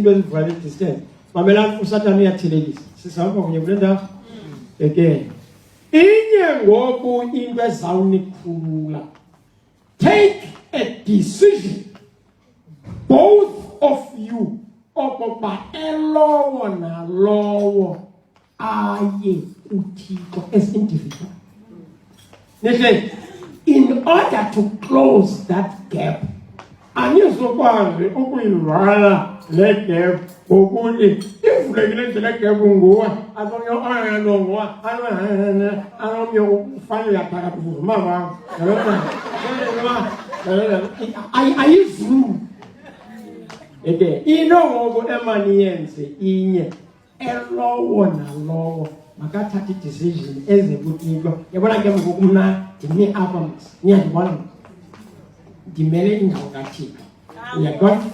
very distant. Mamela usathane uyathelekisa. Sisahamba kunye kule ndawo. Again. Inye ngoku into ezawunikhulula. Take a decision. Both of you. Okokuba elowo nalowo aye uThixo as individual. Nehle, in order to close that gap, anizokwazi ukuyivala le gap ngokuthi ivulekile nje le gap nguwe azonyo ayalongwa anomyo ufanye yaphaka kuvuza mama ayivulu eke inongo emani yenze inye elowo nalowo makathatha decision ezekuThixo yabona ke ngoku mna ndime apha niyadibona ndimele indawo kaThixo uyaqonda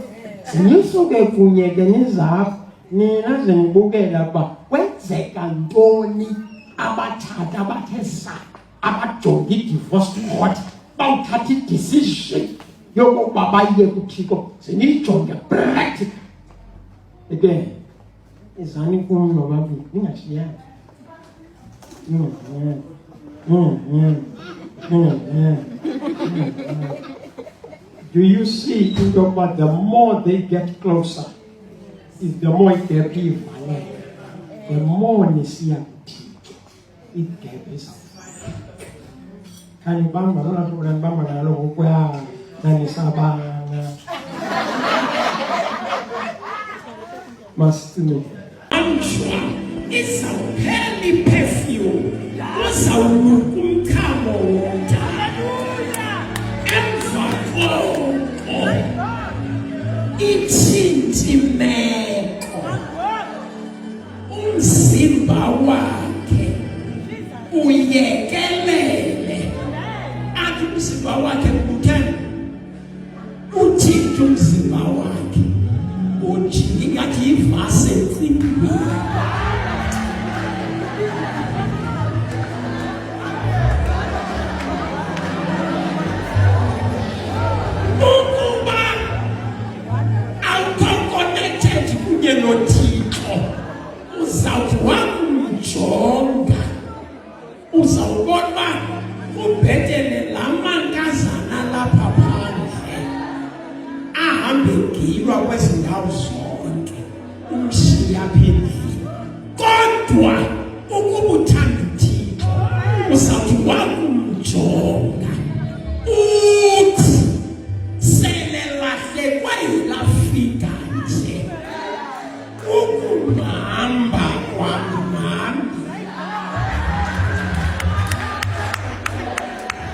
sinisuke kunye ke nizapha nina zinibukela ba kwenzeka ntoni abathatha abathe sa abajonga i-divorce court bawuthatha i-decision yokuba baye kuThixo siniyijonge practical again izani kum nobabili ningashiyani Do you see into what the more they get closer, is the more it gap is the more they see it gap is kan bamba na turan bamba na lo kwa na sabana mastine it's a heavy perfume was a umkhamo wonke emva ithintimeko umzimba wakhe uyekelele athi umzimba wakhe kutheni uthinta umzimba wakhe ujinga ngathi ivase encingweni noThixo uzawuthi wakumjonga uzawubona ubhetele lamankazana lapha phandle ahambe ngilwa kwezindawo zonke umshiya phezulu kodwa ukuba uthanda uThixo uzawuthi wakumjonga uthi sele lahlekwa yilafika nje ukuhamba kwamnandi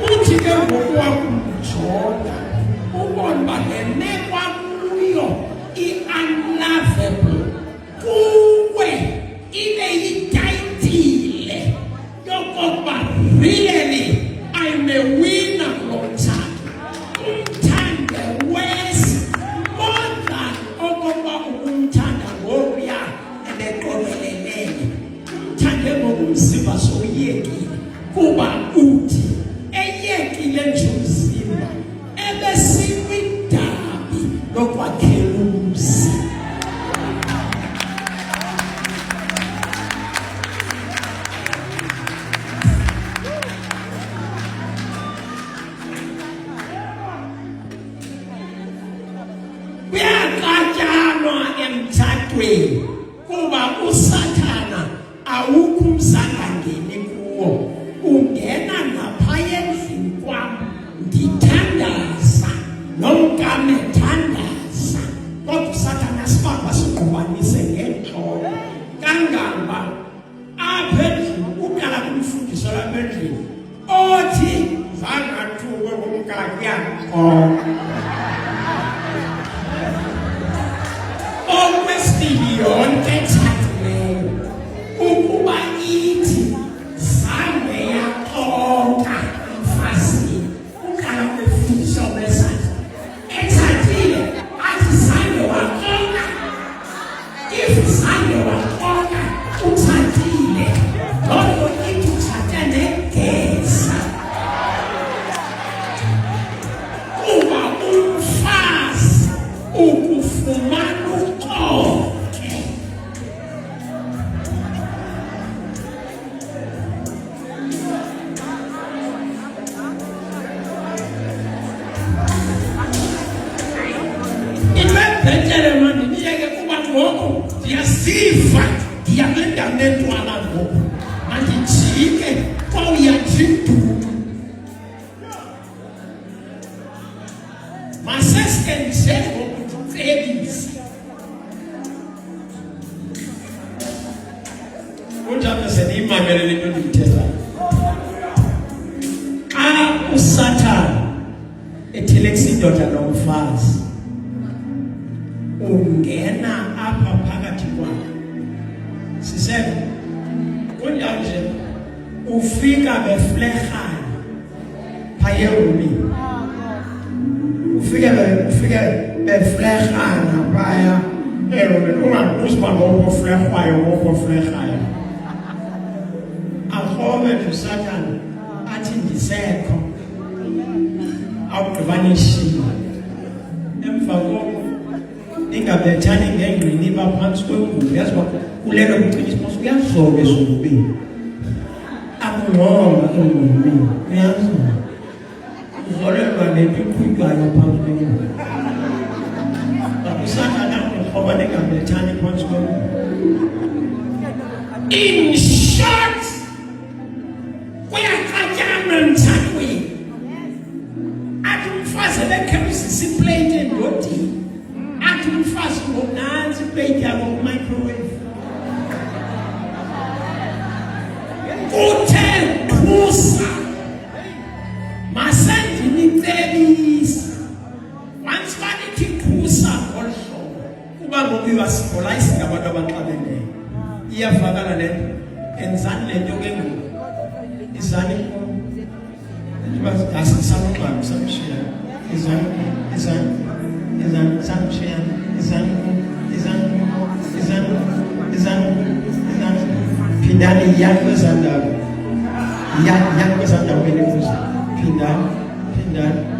uthi ke ngokwakumjonga ubona ngenekwa kuyo i-unlovable kuwe ibe yitayitile yokokuba really I'm a winner kulo mthando umthande wesi more than okokuba ukumthanda ngokuya eqokelelele umthande ngokumzimba soyekile kuba uthi eyekile nje umzimba ebesikwidabi lokwakhela umzi emthathweni kuba uSathana awukho umzangangeni kuwo ungena ngaphaya endlini kwami ngithandaza nomkame thandaza kodwa uSathana sibamba siqhubanise ngenhloko kangaba apha endlini uqala kumfundisa lapha endlini othi zangathuke kumkakhe yakho yonke thathileyo ukuba ithi zange yaxoka mfazini uqala ukufundisa umesana ethathile athi zange waxoka if zange waxoka uthathile lokho ithi uthathe negeza kuba umfazi ukufumana uqobo ndenda nentwala ngoku mandijike kwawuyajidudu maseske njengokuthelisa kunjalo seniyimamele le nto ndiyithethayo. Xa uSathane ethelekisa indoda nomfazi ungena apha phakathi kwabo sisebe kunjalo nje ufika beflehana phaye umini ufike beflehana phaya eromini ungakuziba ngokuflehwayo ngokuflehayo akhobe uSathane athi ndisekho awugqibanishile emva koko ingabethani ngengqini baphansi kwengubo yazi uba kulelo kuqiniswa uyazobe ezulubini akungoma engqinini uyazi uzolelwa nento iqhutywayo phansi kwengubo uSathane akhoba ningabethani phansi kwengubo. In short, kuyaqatyana mthakweni athi umfazi ebekhebisisa iplate endodeni athi umfazi ngonansi iplate yabo kumicrowave kuthe phusa masendinicelisa once banithi phusa ngolu hlobo kuba ngoku iwasibhola isingabantu abanxabeneyo iyavakala le nto enzani le nto ke ngoku izani Samshiyana, Pindani yang bersandar, yang bersandar menuju Pindan.